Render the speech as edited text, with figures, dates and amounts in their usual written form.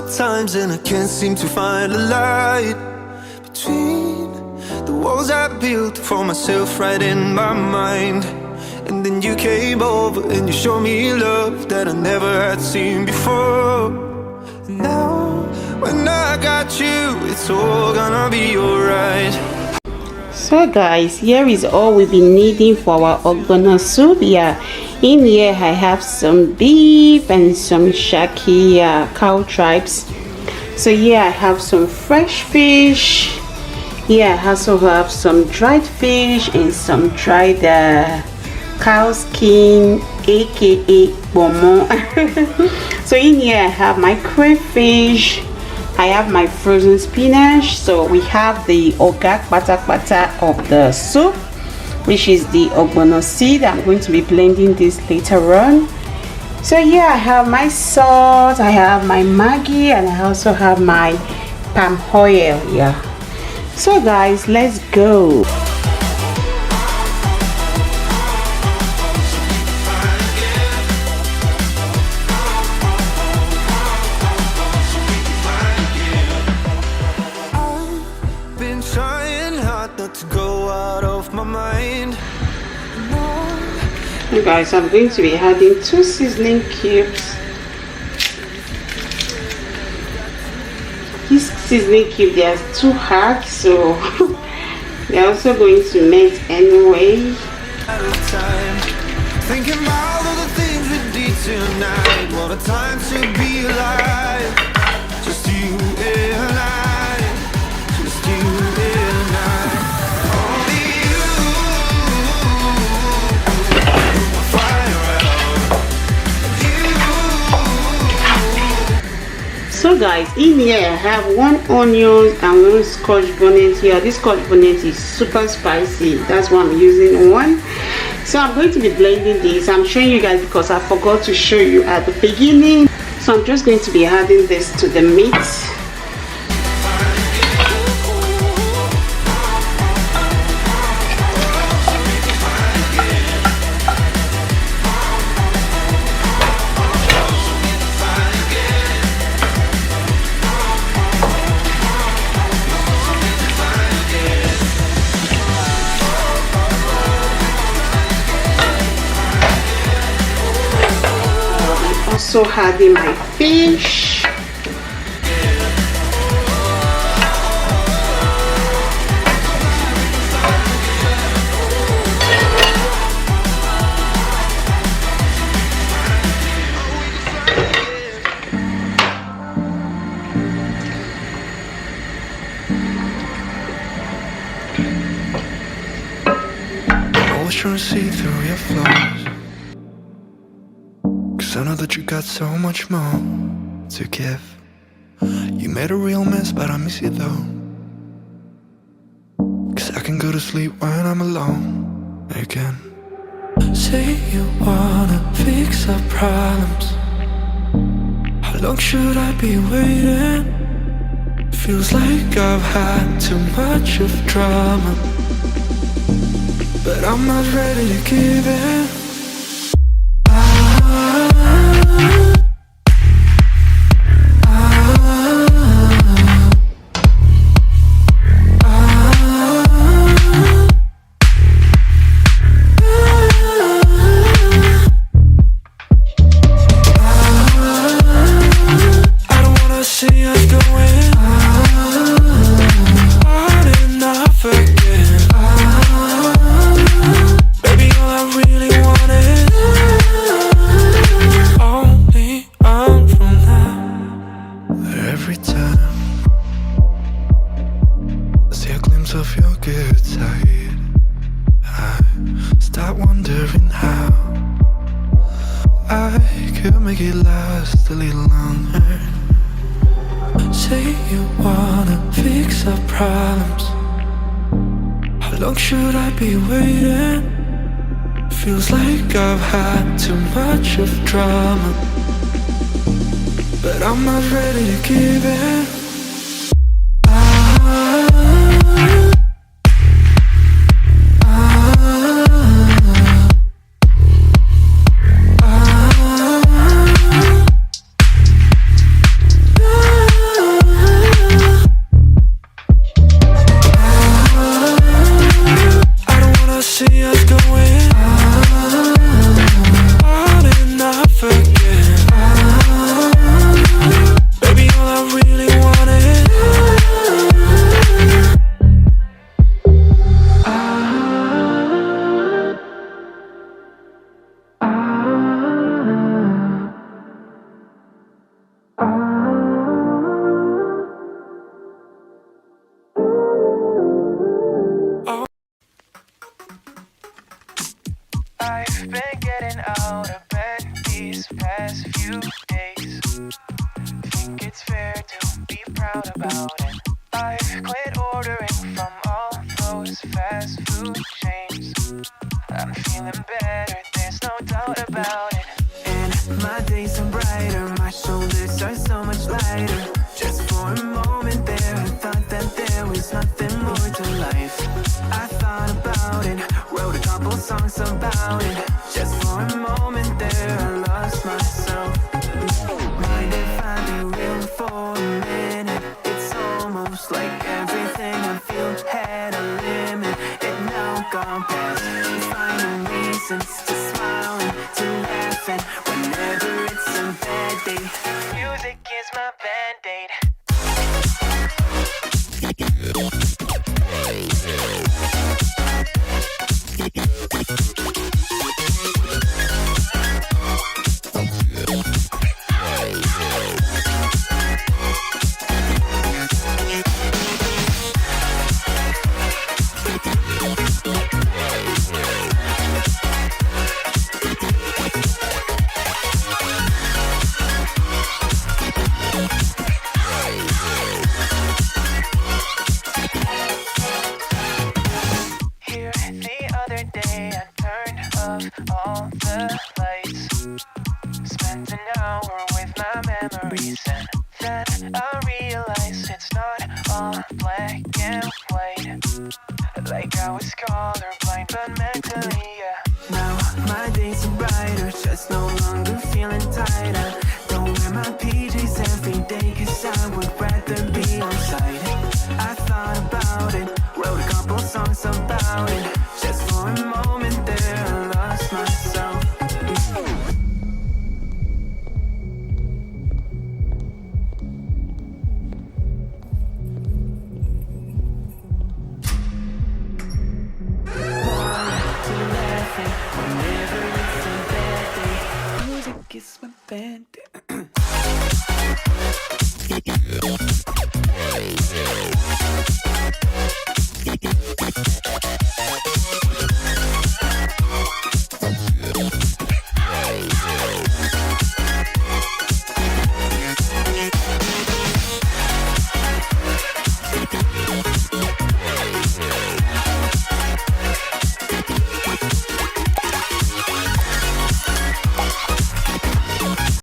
times and I can't seem to find a light between the walls I built for myself right in my mind. And then you came over and you showed me love that I never had seen before. And now when I got you, it's all gonna be alright. So guys, here is all we've been needing for our ogbono soup. Yeah, in here I have some beef and some shaki cow tribes. So here I have some fresh fish. Here I also have some dried fish and some dried cowskin, aka bomo. So in here I have my crayfish, I have my frozen spinach. So we have the ogak bata of the soup, which is the ogbono seed. I'm going to be blending this later on. So here I have my salt, I have my Maggi, and I also have my palm oil. Yeah, so guys, let's go. Guys, I'm going to be adding 2 seasoning cubes. This seasoning cube, they are too hard, so they're also going to melt anyway. Thinking about all the things we did tonight. What a time to be alive. Just you and I. Just you and I. So guys, in here I have 1 onion and 1 scotch bonnet here. This scotch bonnet is super spicy, that's why I'm using 1. So I'm going to be blending this. I'm showing you guys because I forgot to show you at the beginning. So I'm just going to be adding this to the meat. Also adding my fish. Always trying to see through your flaws, I know that you got so much more to give. You made a real mess, but I miss you though. Cause I can go to sleep when I'm alone again. Say you wanna fix our problems. How long should I be waiting? Feels like I've had too much of drama, but I'm not ready to give in. Of your good side, I start wondering how I could make it last a little longer. Say you wanna fix our problems. How long should I be waiting? Feels like I've had too much of drama, but I'm not ready to give in. I've been getting out of bed these past few days. Think it's fair to be proud about it. I've quit ordering from all those fast food chains. I'm feeling better, there's no doubt about it. And my days are brighter, my shoulders are so much lighter. Just for a moment there, I thought that there was nothing more to life. I thought about it, wrote a couple songs about it. Just for a moment there, I lost myself. Mind if I be real for a minute? It's almost like everything I feel had a limit. It now gone past, finding reasons to smile and to laugh. And whenever it's a bad day, music is my band-aid. All the lights, spent an hour with my memories, and then I realized it's not all black and white. Like I was colorblind, but mentally, yeah. Now my days are brighter, just no longer feeling tired. I don't wear my PJs every day, cause I would rather be on site. I thought about it, wrote a couple songs about it. Just for a moment there, I lost myself. Whenever it's a bad day, music is my band.